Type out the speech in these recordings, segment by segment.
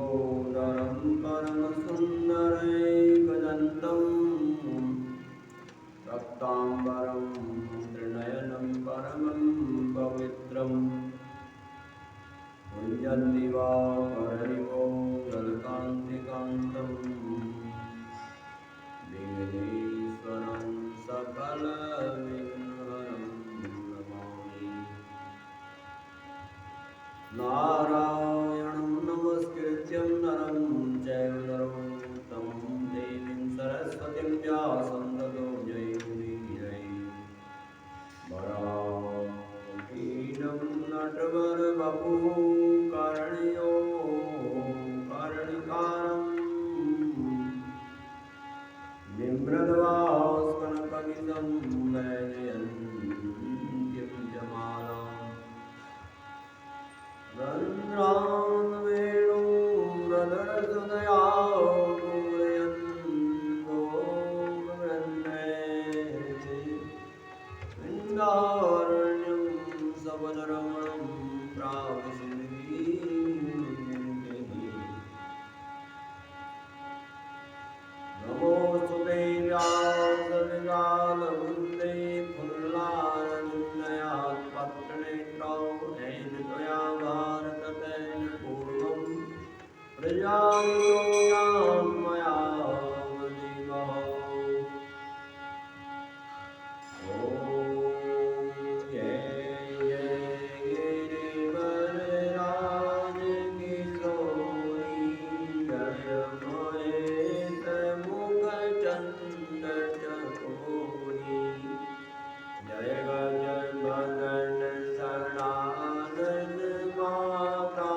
लंबोदरं परमसुन्दरैकदन्तं रक्ताम्बरं त्रिनयनं परमं पवित्रम् कुञ्जद्दिवाकरनिभो जलकान्तिकान्तं विघ्नेश्वरं सकलविघ्नहरं नमामि। नारायणं नमस्कृत्यं नरं चैव नरोत्तमं देवीं सरस्वतीं व्यासं ततो जयमुदीरये। वराहमिहिरं नटवरवपुः कर्णयो कर्णिकारं बिभ्रद्वास्कनकविदं वैजयन्तीं जमालाम् रन्ध्रान् वेणुरधरसुधया पूरयन् गोपवृन्दे वृन्दारण्यं सवनरमणं प्राविशन्ति। नमोऽस्तुते व्यासविशालबुद्धे फुल्लारविन्दयात्पत्रनेत्रौ येन त्वया भारततेन पूर्वं प्रजातो यान्मया मदिवः। ॐ जय गिरिवरराज किशोरी जय महेश मुखचन्द्र चकोरी जय गजवदन शरणागत माता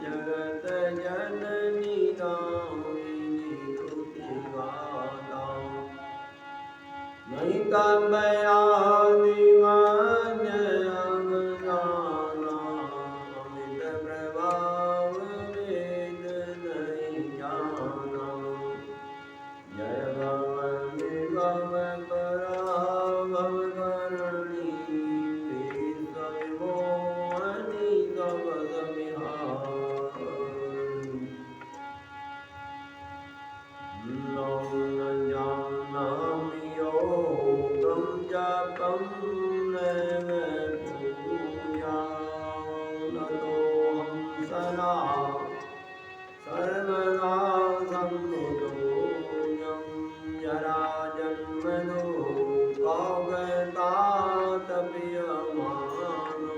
जगत जननी दामिनी स्तुतिगाता। नहीं कबयादि मन्यगनाना अमित प्रभाव वेद नहीं जाना। जय भवन विभव पराभव करणी विश्वविमोहनी कवच विहारिणी। न जानामि योगं जपं नैव पूजा नतोऽहं सदा सर्वदा सम्मुखोऽयं जराजन्मनो काव्यतातप्यमानं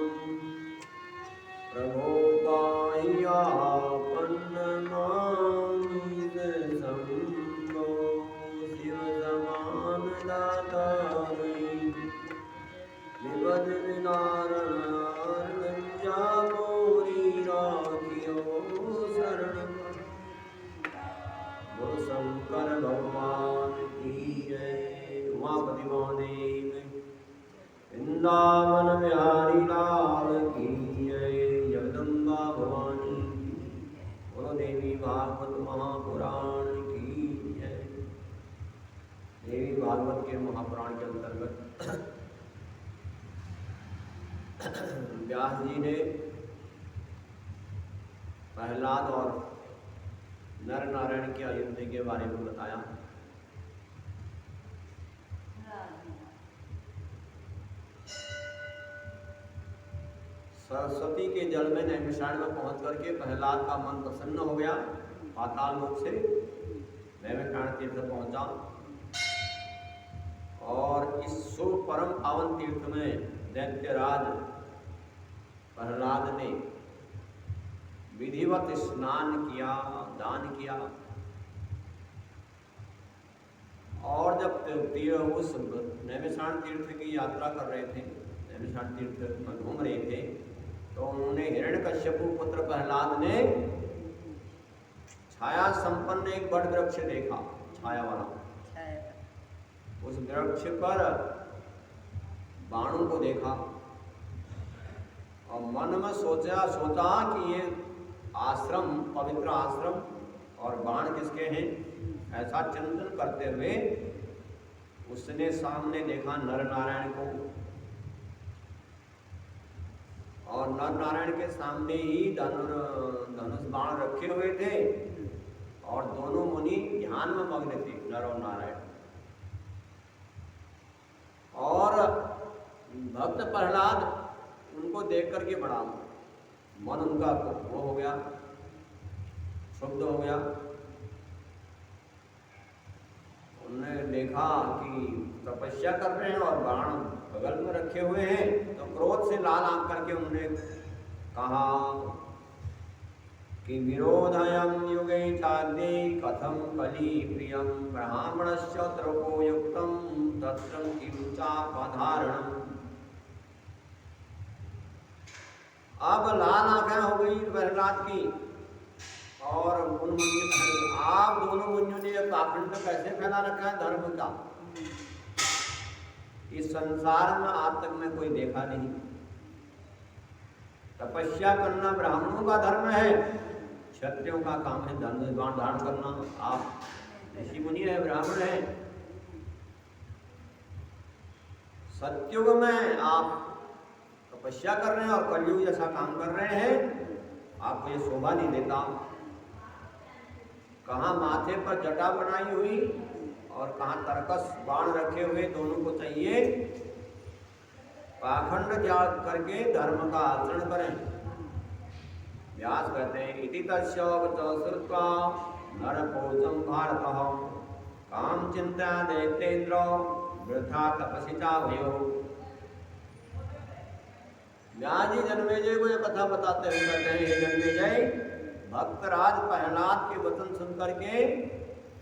प्रभो पाह्यापन्नमामिष शम्भो शिवसमानदातारै विपदविदारणं राखियो शरणं। बोलो शंकर भगवान की जय। उमापति महादेव वृंदावन बिहारी लाल की जय। जगदम्बा भवानी की। बोलो देवी भागवत महापुराण की जय। देवी भागवत के महापुराण के अंतर्गत व्यास जी ने प्रहलाद और नर नारायण के अयोध्या के बारे में बताया। सरस्वती के जल में नैमिषारण्य में पहुंच करके प्रहलाद का मन प्रसन्न हो गया। पाताल लोक से नैमिषारण्य तीर्थ पहुंचा और इस शुभ परम पावन तीर्थ में दैत्यराज प्रहलाद ने विधिवत स्नान किया, दान किया और जब उस नैमिषारण्य तीर्थ की यात्रा कर रहे थे, नैमिषारण्य तीर्थ में घूम रहे थे, तो उन्होंने हिरण्यकश्यपु पुत्र प्रहलाद ने छाया संपन्न एक बड़ वृक्ष देखा, छाया वाला। उस वृक्ष पर बाणों को देखा और मन में सोचा कि ये आश्रम पवित्र आश्रम और बाण किसके हैं, ऐसा चिंतन करते हुए उसने सामने देखा नर नारायण को और नर नारायण के सामने ही धनुष बाण रखे हुए हुए थे और दोनों मुनि ध्यान में मग्न थे, नर और नारायण। और भक्त प्रहलाद उनको देख करके बड़ा मन उनका वो हो गया, क्षुब्ध हो गया। उन्होंने देखा कि तपस्या कर रहे हैं और बाण बगल में रखे हुए हैं, तो क्रोध से लाल आंख करके उन्होंने कहा कि विरोधयं युगे चाद्ये कथम कली प्रियं ब्राह्मणस्य द्रवो युक्तं तत्र किं चापधारणम्। अब लाल आंखें हो गई प्रहलाद की और उन आप दोनों मुनियों ने यह पाखंड कैसे फैला रखा है धर्म का, इस संसार में आज तक मैं कोई देखा नहीं। तपस्या करना ब्राह्मणों का धर्म है, क्षत्रियों का काम है धनुष बाण धारण करना। आप ऋषि मुनि है, ब्राह्मण है, सत्युग में आप तपस्या कर रहे हैं और कलयुग जैसा काम कर रहे हैं, आपको ये शोभा नहीं देता। कहाँ माथे पर जटा बनाई हुई और कहाँ तरकस बाण रखे हुए, दोनों को चाहिए। पाखंड त्याग करके धर्म का आचरण करें। व्यास कहते हैं इति तस्य श्रुत्वा नरकोशं भारतः काम चिंता दैत्येन्द्र वृथा तपसि चाभयो। व्यास जी जन्मेजय को ये कथा बताते हुए कहते हैं, हे जन्मेजय, भक्तराज प्रहलाद के वचन सुनकर के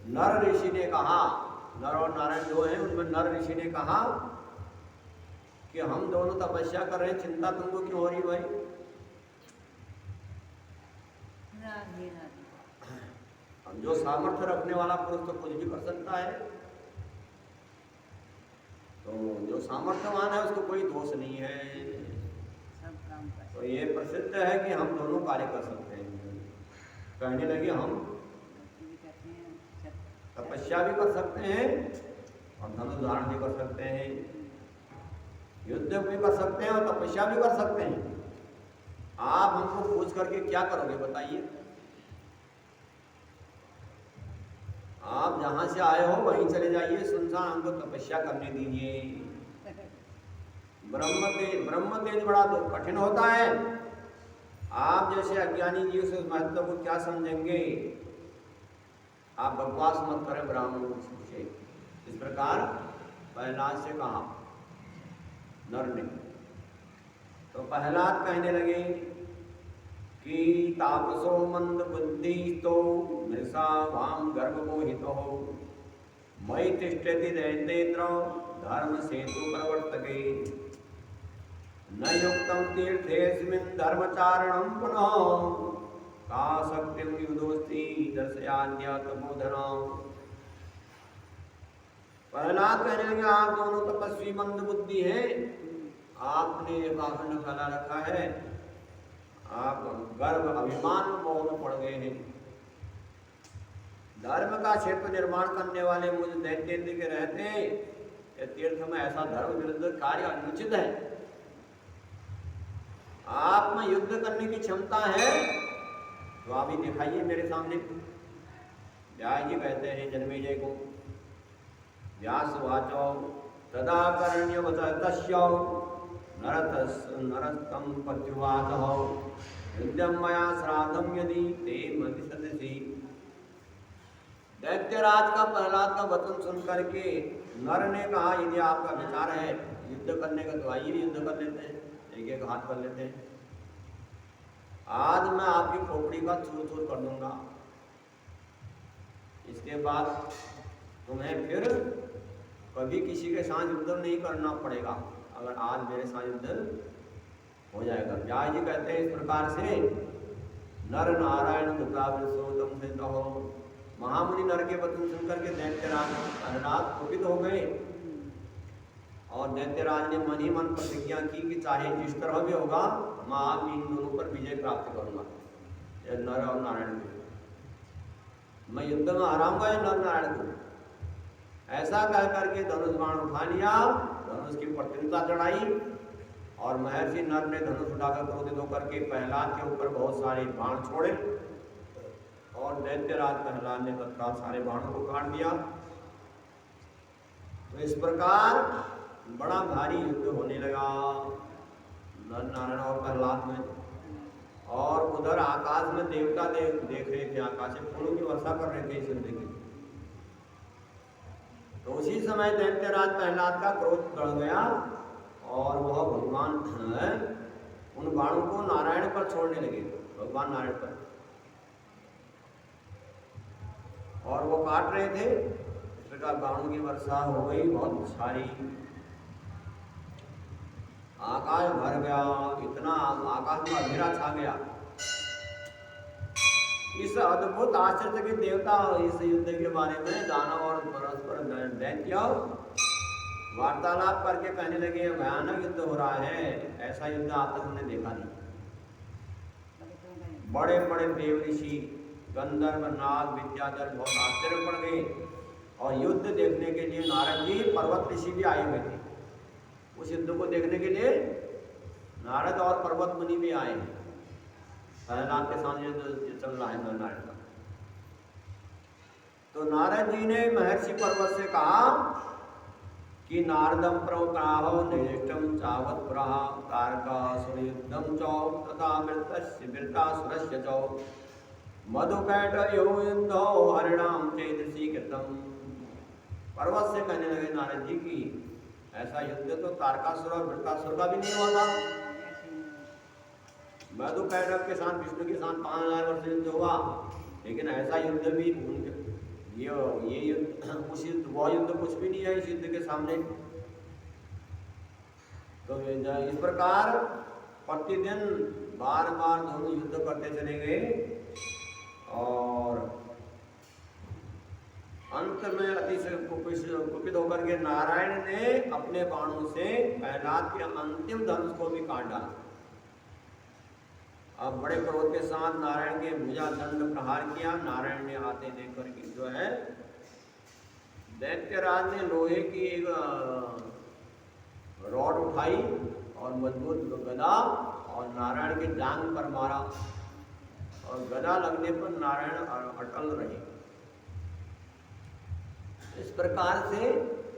नर ऋषि ने कहा, नर और नारायण जो है उनमें नर ऋषि ने कहा कि हम दोनों तपस्या कर रहे हैं, चिंता तुमको क्यों हो रही भाई? हम जो सामर्थ्य रखने वाला पुरुष तो कुछ भी कर सकता है, तो जो सामर्थ्यवान है उसको कोई दोष नहीं है। तो ये प्रसिद्ध है कि हम दोनों कार्य कर सकते हैं। कहने लगे हम तपस्या भी कर सकते हैं और धनुष धारण भी कर सकते हैं, युद्ध भी कर सकते हैं और तपस्या भी कर सकते हैं। आप हमको पूछ करके क्या करोगे बताइए? आप जहां से आए हो वहीं चले जाइए, सुनसान हमको तपस्या करने दीजिए। ब्रह्म तेज बड़ा कठिन होता है। आप जैसे अज्ञानी जीव से उस महत्व को क्या समझेंगे? आप बकवास मत करें ब्राह्मणों से। इस प्रकार प्रहलाद से कहा नर ने। तो प्रहलाद कहने लगे कि तापसो मंद बुद्धि तो मृषा वाम गर्भ मोहितो मयि तिष्ठति दैत्येन्द्र धर्म सेतु प्रवर्तके न युक्तं तीर्थेऽस्मिन् धर्मचारणं पुनः का शक्तिं युधोस्ति दर्शयान्यतमोधना। प्रहलाद कहने लगे आप दोनों तपस्वी मंद बुद्धि हैं, आपने पाखंड फैला रखा है, आप गर्व अभिमान मोह में पड़ गए हैं। धर्म का क्षेत्र निर्माण करने वाले मुझ दैत्येन्द्र के रहते तीर्थ में ऐसा धर्म विरुद्ध कार्य अनुचित है। आप में युद्ध करने की क्षमता है तो आप ही दिखाइए मेरे सामने। व्यास जी कहते हैं जन्मेजय को, व्यास वाचो तदा कर्ण्यवतस्य नरस्तं पत्युवाचः युद्धं मया श्राद्धं यदि ते मति सदसि। दैत्यराज का प्रहलाद का वचन सुन करके नर ने कहा यदि आपका विचार है युद्ध करने का तो आइए युद्ध कर लेते हैं, एक एक हाथ कर लेते हैं। आज मैं आपकी खोपड़ी का चूर चूर कर दूंगा, इसके बाद तुम्हें फिर कभी किसी के साथ युद्ध नहीं करना पड़ेगा अगर आज मेरे साथ युद्ध हो जाएगा। व्यास जी कहते हैं इस प्रकार से नर नारायण कृतावृषोतम से हो। महामुनि नर के वचन सुनकर के दैत्यराज प्रहलाद कुपित हो गए और दैत्यराज ने मन ही मन प्रतिज्ञा की कि चाहे जिस तरह भी होगा मैं आज इन दोनों पर विजय प्राप्त करूंगा, नर और नारायण को मैं युद्ध में हराऊंगा या नर नारायण को। ऐसा कह करके धनुष बाण उठा लिया, धनुष की प्रतिष्ठा चढ़ाई और महर्षि नर ने धनुष उठाकर क्रोधित होकर के प्रहलाद के ऊपर बहुत सारे बाण छोड़े और दैत्यराज प्रहलाद ने तत्काल सारे बाणों को काट दिया। तो इस प्रकार बड़ा भारी युद्ध होने लगा नर नारायण और प्रहलाद में। और उधर आकाश में देवता देख रहे थे, आकाश से फूलों की वर्षा कर रहे थे इस युद्ध की। तो उसी समय दैत्यराज प्रहलाद का क्रोध बढ़ गया और वह भगवान उन बाणों को नारायण पर छोड़ने लगे, भगवान नारायण पर। और वो काट रहे थे, इस प्रकार बाणों की वर्षा हो गई बहुत सारी, आकाश भर गया, इतना आकाश में अंधेरा छा गया। इस अद्भुत आश्चर्य के देवता इस युद्ध के बारे में दानव और परस्पर दैत्य वार्तालाप करके कहने लगे भयानक युद्ध हो रहा है, ऐसा युद्ध आज तक हमने देखा नहीं। बड़े बड़े देव ऋषि गंधर्व नाग विद्याधर बहुत आश्चर्य पड़ गए और युद्ध देखने के लिए नारद जी पर्वत ऋषि भी आए हुए थे। उस युद्ध को देखने के लिए नारद और पर्वत मुनि भी आए हैं। प्रहलाद के सामने चल रहा है नारायण का। तो नारद जी ने महर्षि पर्वत से कहा कि नारदम प्रोक्राहो निष्टम चावत पुरः तारकासुर युद्धम चौ तथा मृतासुरस्य चौ मधुकैटयो युद्धो हरिणाम चेतसी कृतम। पर्वत से कहने लगे नारद जी की ऐसा युद्ध तो तारकासुर और वृत्तासुर का भी नहीं हुआ था। मधुकैटव के साथ विष्णु के साथ 5000 वर्ष युद्ध हुआ, लेकिन ऐसा युद्ध भी ये युद्ध उस युद्ध वह युद्ध कुछ भी नहीं है इस युद्ध के सामने। तो इस प्रकार प्रतिदिन बार बार दोनों युद्ध करते चले गए और अंत में अतिशय कुपित होकर के नारायण ने अपने बाणों से प्रहलाद के अंतिम धनुष को भी काट डाला। अब बड़े क्रोध के साथ नारायण के भुजा दंड प्रहार किया। नारायण ने आते देख करके जो है दैत्यराज ने लोहे की एक रॉड उठाई और मजबूत गदा और नारायण के जांघ पर मारा और गदा लगने पर नारायण अटल रहे। इस प्रकार से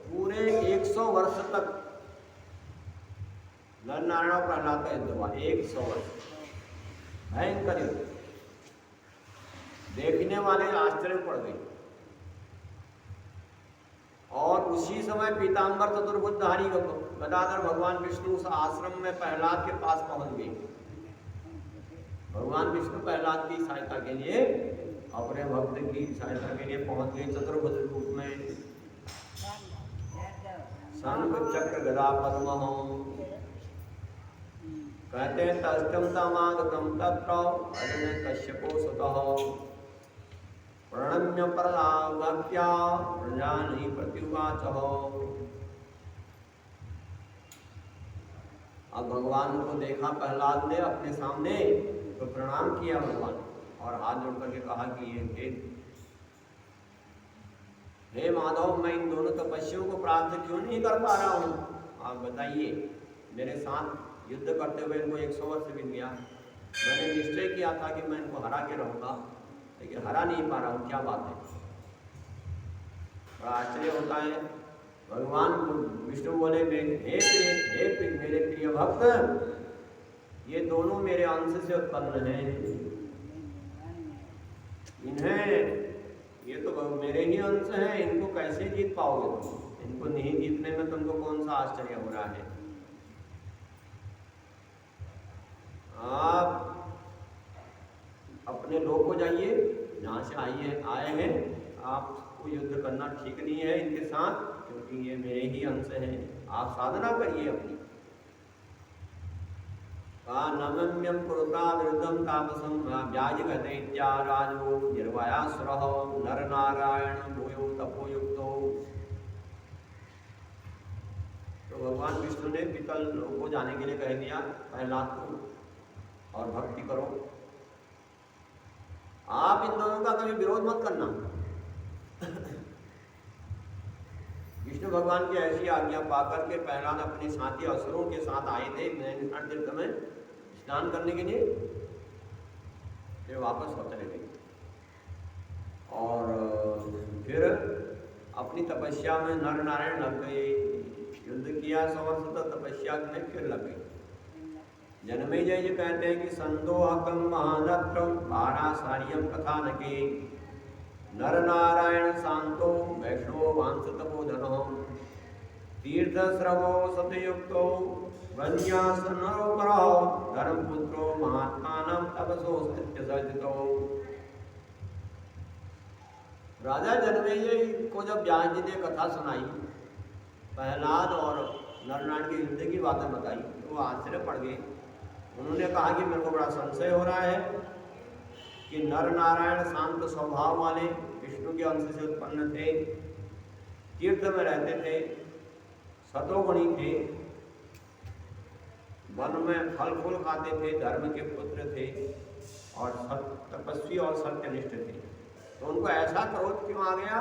पूरे 100 वर्ष तक नर नारायण और प्रहलाद का युद्ध हुआ। 100 वर्ष भयंकर युद्ध, देखने वाले आश्चर्य पड़ गए। और उसी समय पीताम्बर चतुर्भुजधारी गदाधर भगवान विष्णु उस आश्रम में प्रहलाद के पास पहुंच गए। भगवान विष्णु प्रहलाद की सहायता के लिए, अपने भक्त की सहायता के लिए पहुंच गए तत्भुज रूप में। शंख चक्र गदा पद्म कहते हैं तष्टम तमागतम तत्र अर्जुन कश्यपो सुतः प्रणम्य भक्त्या प्रजानि प्रत्युवाच। अब भगवान को देखा प्रहलाद ने अपने सामने, तो प्रणाम किया भगवान और हाथ जोड़ करके कहा कि ये हे माधव, मैं इन दोनों तपस्वियों को प्राप्त क्यों नहीं कर पा रहा हूँ? आप बताइए। मेरे साथ युद्ध करते हुए इनको 100 वर्ष बीत गया। मैंने निश्चय किया था कि मैं इनको हरा के रहूंगा, लेकिन हरा नहीं पा रहा हूँ, क्या बात है? बड़ा आश्चर्य होता है। भगवान विष्णु बोले हे मेरे प्रिय भक्त, ये दोनों मेरे अंश से उत्पन्न हैं, इन्हें ये तो मेरे ही अंश हैं, इनको कैसे जीत पाओगे? इनको नहीं जीतने में तुमको कौन सा आश्चर्य हो रहा है? आप अपने लोग को जाइए, जहाँ से आए हैं। आपको युद्ध करना ठीक नहीं है इनके साथ, क्योंकि ये मेरे ही अंश हैं। आप साधना करिए अपनी। नम्यम कुरुता विरुद्धम तापसम व्याजगते इत्याराजो निर्वयासुरः नर नारायण भूयो तपोयुक्तो। तो भगवान विष्णु ने पितल लोक को जाने के लिए कह दिया प्रहलाद को, और भक्ति करो। आप इन दोनों का कभी विरोध मत करना। विष्णु भगवान की ऐसी आज्ञा पाकर के प्रहलाद अपने साथी असुरों के साथ आए थे नैनीताल तीर्थ में स्नान करने के लिए, फिर वापस हो चले गए। और फिर अपनी तपस्या में नर नारायण लग गए। युद्ध किया 100 वर्ष तक, तपस्या में फिर लग गए। जन्मेजय जी कहते हैं कि संदोहकम महानत्रम पारासार्यम कथा नके नर नारायण शांतो वैष्णव वांस तपोधनो तीर्थ श्रवो सतयुक्तो वन्यासनरो करो धर्मपुत्रो महात्मानं तपसो सत्य सजितो। राजा जन्मेजय को जब व्यास जी ने कथा सुनाई, प्रहलाद और नरनारायण के युद्ध की बातें बताई, तो वो आश्चर्य पड़ गए। उन्होंने कहा कि मेरे को बड़ा संशय हो रहा है कि नर नारायण शांत स्वभाव वाले विष्णु के अंश से उत्पन्न थे, तीर्थ में रहते थे, सतोगुणी थे, वन में फल फूल खाते थे, धर्म के पुत्र थे और तपस्वी और सत्यनिष्ठ थे। तो उनको ऐसा क्रोध क्यों आ गया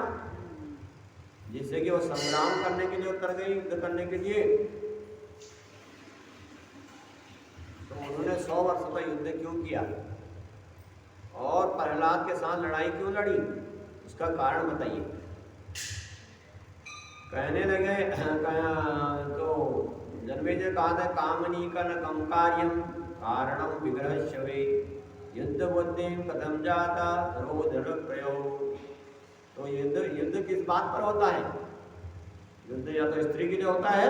जिससे कि वो संग्राम करने के लिए उतर गए, युद्ध करने के लिए। तो उन्होंने 100 वर्ष का युद्ध क्यों किया और प्रहलाद के साथ लड़ाई क्यों लड़ी, उसका कारण बताइए। कहने लगे तो जन्मेजय कहा था कामनी का न कम कार्यम कारणम विग्रह शवे युद्ध बुद्धि कथम जाता रोधन प्रयोग। तो युद्ध किस बात पर होता है? युद्ध या तो स्त्री के लिए होता है,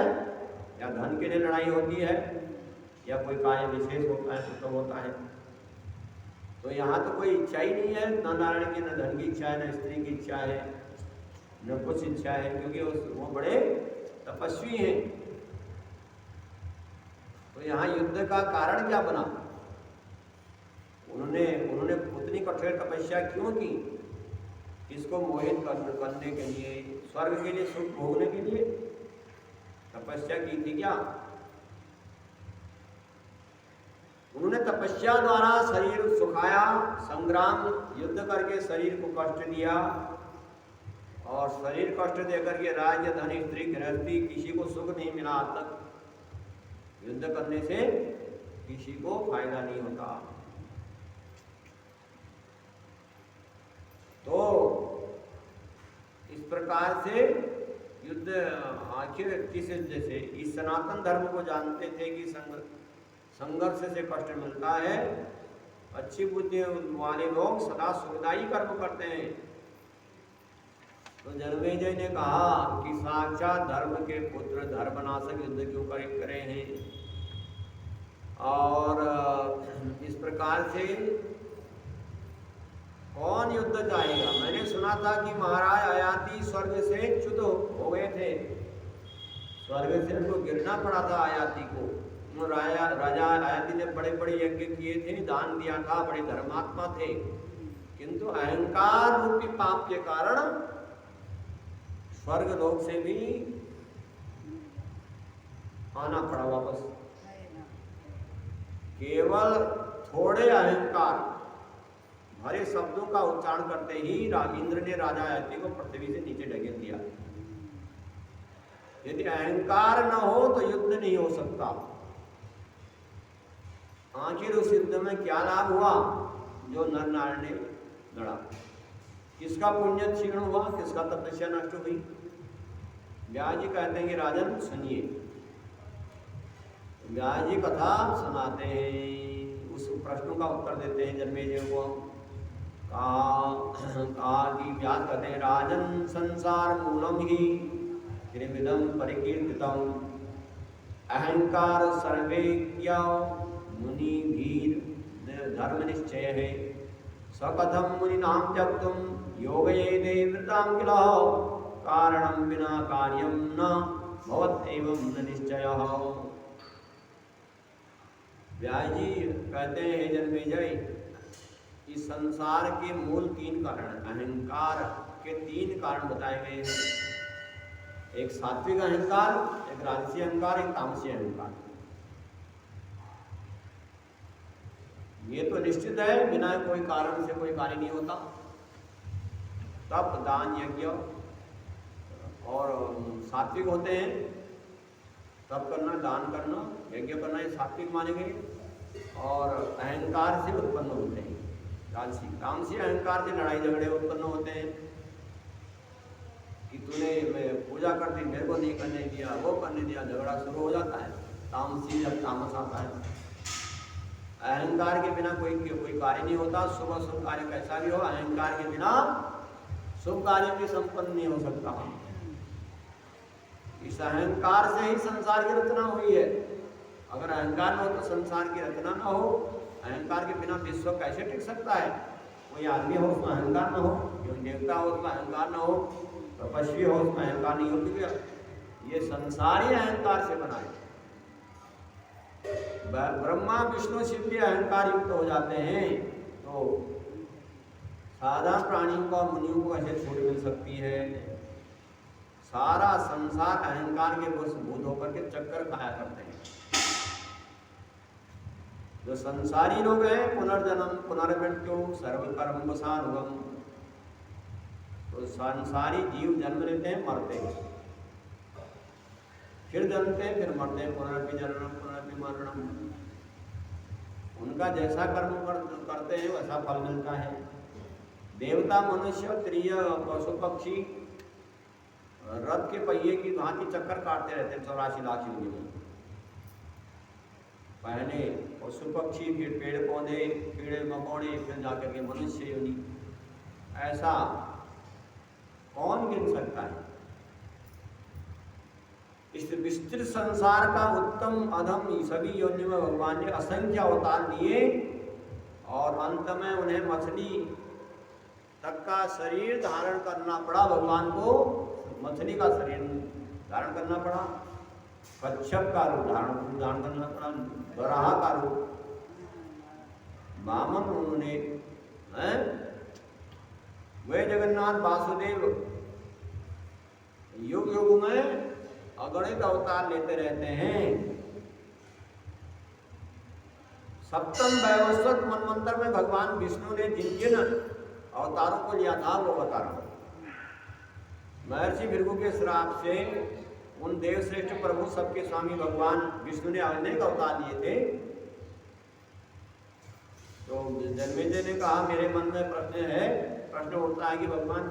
या धन के लिए लड़ाई होती है, या कोई कार्य विशेष होता है तो होता है। तो यहाँ तो कोई इच्छा ही नहीं है, न नारायण की, न धन की इच्छा है, न स्त्री की इच्छा है, न कुछ इच्छा है, क्योंकि वो बड़े तपस्वी हैं। तो यहाँ युद्ध का कारण क्या बना? उन्होंने उतनी कठोर तपस्या क्यों की? किसको मोहित करने के लिए, स्वर्ग के लिए, सुख भोगने के लिए तपस्या की थी क्या? उन्होंने तपस्या द्वारा शरीर सुखाया, संग्राम युद्ध करके शरीर को कष्ट दिया, और शरीर कष्ट देकर के राज्य धन स्त्री गृहस्थी किसी को सुख नहीं मिला। आज तक युद्ध करने से किसी को फायदा नहीं होता। तो इस प्रकार से युद्ध आखिर किस युद्ध से? इस सनातन धर्म को जानते थे कि संघर्ष से कष्ट मिलता है। अच्छी बुद्धि वाले लोग सदा सुखदायी कर्म करते हैं। तो जन्मेजय ने कहा कि साक्षात धर्म के पुत्र धर्मनाशक युद्ध क्यों करे हैं, और इस प्रकार से कौन युद्ध जाएगा? मैंने सुना था कि महाराज आयाति स्वर्ग से च्युत हो गए थे, स्वर्ग से उनको गिरना पड़ा था आयाति को। राजा आयाति ने बड़े बड़े यज्ञ किए थे, दान दिया था, बड़े धर्मात्मा थे, किंतु अहंकार रूपी पाप के कारण स्वर्ग लोक से भी आना पड़ा वापस। केवल थोड़े अहंकार भरे शब्दों का उच्चारण करते ही इंद्र ने राजा आयति को पृथ्वी से नीचे ढकेल दिया। यदि अहंकार न हो तो युद्ध नहीं हो सकता। आखिर उस युद्ध में क्या लाभ हुआ जो नर नारायण ने लड़ा? किसका पुण्य क्षीण हुआ, किसका तपस्या नष्ट हुई? व्यास जी कहते हैं कि राजन सुनिए। व्यास जी कथा सुनाते हैं, उस प्रश्नों का उत्तर देते हैं जन्मेजय को। कहा कि व्यास कहते हैं राजन संसार मूलम ही त्रिविधम परिकीर्तितम अहंकार सर्वेज्ञ मुनि धीर धर्म निश्चय है सकथम मुनि नाम त्यक्तुम योगये देवताम किल कारणम बिना कार्यम न भवत एवं न निश्चयः। व्यास जी कहते हैं जन्मेजय, इस संसार के मूल 3 कारण, अहंकार के 3 कारण बताए गए हैं। एक सात्विक अहंकार, एक राजसी अहंकार, एक तामसी अहंकार। ये तो निश्चित है, बिना कोई कारण से कोई कार्य नहीं होता। तप दान यज्ञ और सात्विक होते हैं, तप करना, दान करना, यज्ञ करना, ये सात्विक माने गए, और अहंकार से उत्पन्न होते हैं। तामसी अहंकार से लड़ाई झगड़े उत्पन्न होते हैं कि तूने पूजा करती मेरे को नहीं करने दिया, वो करने दिया, झगड़ा शुरू हो जाता है। तामसी जब तामस आता है, अहंकार के बिना कोई कार्य नहीं होता। शुभ शुभ कार्य कैसा भी हो, अहंकार के बिना शुभ कार्य भी संपन्न नहीं हो सकता। इस अहंकार से ही संसार की रचना हुई है। अगर अहंकार न हो तो संसार की रचना न हो। अहंकार के बिना विश्व कैसे टिक सकता है? कोई आदमी हो उसमें अहंकार न हो, कोई देवता हो उसमें अहंकार न हो, तपस्वी हो उसमें अहंकार नहीं होती। ये संसार ही अहंकार से बना है। ब्रह्मा विष्णु शिव भी अहंकार युक्त हो जाते हैं तो साधारण प्राणियों को मुनियों को ऐसे छूट मिल सकती है? सारा संसार अहंकार के वशभूत होकर के चक्कर खाया करते हैं। जो संसारी लोग हैं, पुनर्जन्म पुनर्मृत्यु सर्वकर्म सानुगम, तो संसारी जीव जन्म लेते हैं, मरते हैं, फिर जन्मते हैं, फिर मरते हैं, पुनरपि जन्म पुनरपि मरणम। उनका जैसा कर्म करते हैं वैसा फल मिलता है। देवता, मनुष्य, त्रिय, पशु पक्षी रथ के पहिए की भांति चक्कर काटते रहते हैं 84 लाख योनि में। पहले पशु पक्षी, फिर पेड़ पौधे, कीड़े मकोड़े, फिर जाकर के मनुष्य योनि। ऐसा कौन गिन सकता है? इस विस्तृत संसार का उत्तम अधम सभी योनि में भगवान ने असंख्य अवतार लिए और अंत में उन्हें मछली तक का शरीर धारण करना पड़ा। भगवान को मछली का शरीर धारण करना पड़ा, कच्छप का रूप धारण करना पड़ा, वराह का रूप, वामन उन्होंने, वे जगन्नाथ वासुदेव युग युग में अगणित अवतार लेते रहते हैं। सप्तम वैवस्वत मनवंतर में भगवान विष्णु ने जिन जिन अवतारों को लिया था वो बता रहा हूं। महर्षि भृगु के श्राप से उन देवश्रेष्ठ प्रभु सबके स्वामी भगवान विष्णु ने अनेक अवतार लिए थे। तो जन्मेजय ने कहा, मेरे मन में प्रश्न उठता है कि भगवान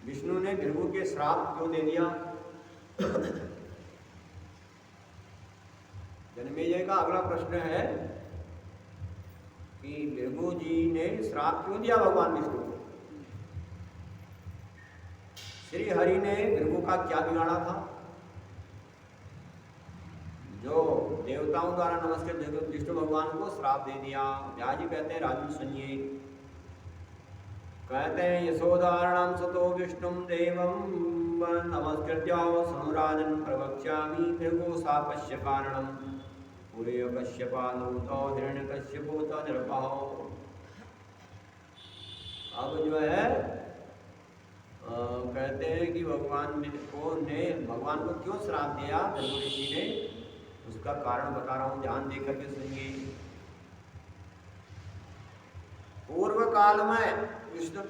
विष्णु ने भृगु के श्राप क्यों दे दिया? जन्मेजय का अगला प्रश्न है कि भृगु जी ने श्राप क्यों दिया भगवान विष्णु को? श्री हरि ने भृगु का क्या बिगाड़ा था जो देवताओं द्वारा नमस्कृत विष्णु भगवान को श्राप दे दिया? व्यास जी कहते हैं, राजन सुनिए, कहते हैं, यशोदारणं सतो विष्णुं देवं नमस्कृत्य सनुराजन प्रवक्ष्यामि भृगु शापस्य कारणं पुरे कश्यपानुतो हिरण्यकश्यपो निर्भयो। अब जो है कहते हैं कि भगवान को क्यों श्राप दिया भृगु ऋषि ने, उसका कारण बता रहा हूँ, ध्यान दे करके सुनिए। पूर्व काल में विष्णु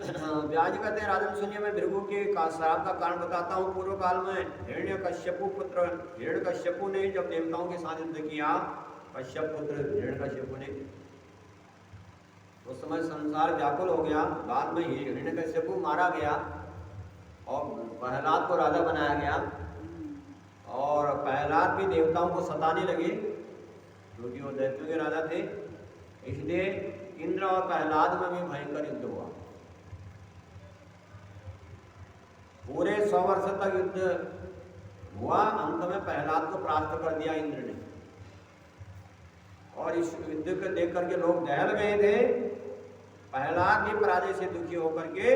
व्यास कहते हैं, राजन सुनिए, मैं भृगु के श्राप का कारण बताता हूँ। पूर्व काल में हिरण्यकश्यपु पुत्र हिरण्यकश्यपु ने जब देवताओं के साथ युद्ध किया, कश्यप पुत्र हिरण्यकश्यपु ने, उस समय संसार व्याकुल हो गया। बाद में हिरण्यकश्यपु मारा गया और प्रहलाद को राजा बनाया गया। और प्रहलाद भी देवताओं को सताने लगे क्योंकि वो दैत्यों के राजा थे। इसलिए इंद्र और प्रहलाद में भी भयंकर युद्ध हुआ। पूरे 100 वर्ष तक युद्ध हुआ। अंत में प्रहलाद को परास्त कर दिया इंद्र ने। और इस युद्ध को देख करके लोग दहल गए थे। प्रहलाद भी पराजय से दुखी होकर के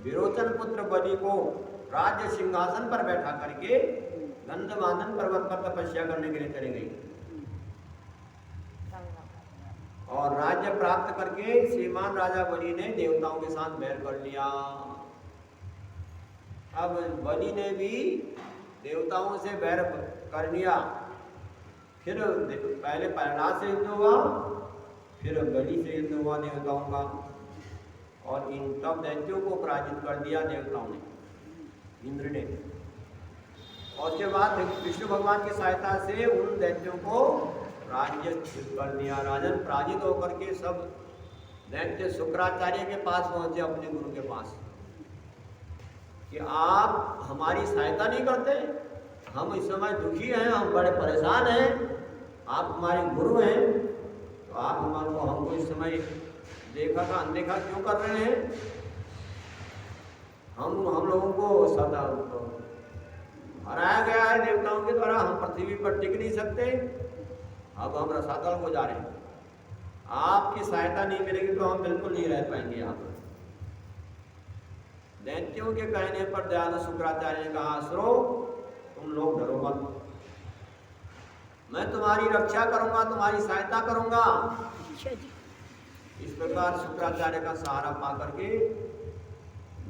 विरोचन पुत्र बलि को राज्य सिंहासन पर बैठा करके गंधमादन पर्वत पर तपस्या करने के लिए चले गए और राज्य प्राप्त करके श्रीमान राजा बलि ने देवताओं के साथ बैर कर लिया। अब बलि ने भी देवताओं से बैर कर लिया। फिर पहले प्रहलाद से युद्ध हुआ, फिर बलि से युद्ध हुआ देवताओं का, और इन तब दैत्यों को पराजित कर दिया देवताओं ने, इंद्र ने। और उसके बाद विष्णु भगवान की सहायता से उन दैत्यों को राज्य कर दिया। राजन पराजित होकर के सब दैत्य शुक्राचार्य के पास पहुंचे, अपने गुरु के पास, कि आप हमारी सहायता नहीं करते, हम इस समय दुखी हैं, हम बड़े परेशान हैं, आप हमारे गुरु हैं, तो आप हमको इस समय देखा का अनदेखा क्यों कर रहे हैं? हम लोगों को सदा हराया गया है देवताओं के द्वारा, हम पृथ्वी पर टिक नहीं सकते, अब हम रसातल को जा रहे हैं, आपकी सहायता नहीं मिलेगी तो हम बिल्कुल नहीं रह पाएंगे यहाँ पर। दैत्यों के कहने पर दयालु शुक्राचार्य ने कहा, असुरो तुम लोग डरो मत, मैं तुम्हारी रक्षा करूंगा, तुम्हारी सहायता करूंगा। इस प्रकार शुक्राचार्य का सहारा पा करके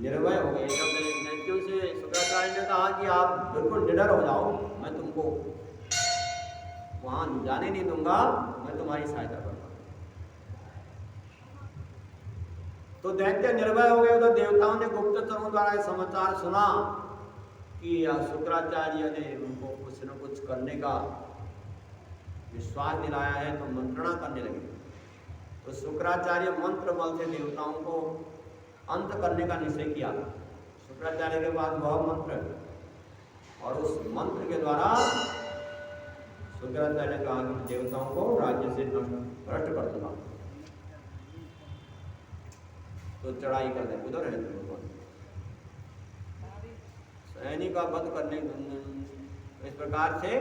निर्भय हो गए। जब दैत्यों से शुक्राचार्य ने कहा कि आप बिल्कुल निडर हो जाओ, मैं तुमको वहां जाने नहीं दूंगा, मैं तुम्हारी सहायता करूंगा। तो दैत्य निर्भय हो गए। तो देवताओं ने गुप्तचरों द्वारा समाचार सुना कि शुक्राचार्य ने उनको कुछ न कुछ करने का विश्वास दिलाया है, तो मंत्रणा करने लगे। तो शुक्राचार्य मंत्र बल से देवताओं को अंत करने का निश्चय किया। शुक्राचार्य के पास वह मंत्र, और उस मंत्र के द्वारा शुक्राचार्य ने कहा कि देवताओं को राज्य से भ्रष्ट कर दूंगा, तो चढ़ाई कर दे, उधर है सैनिक का वध करने, इस प्रकार से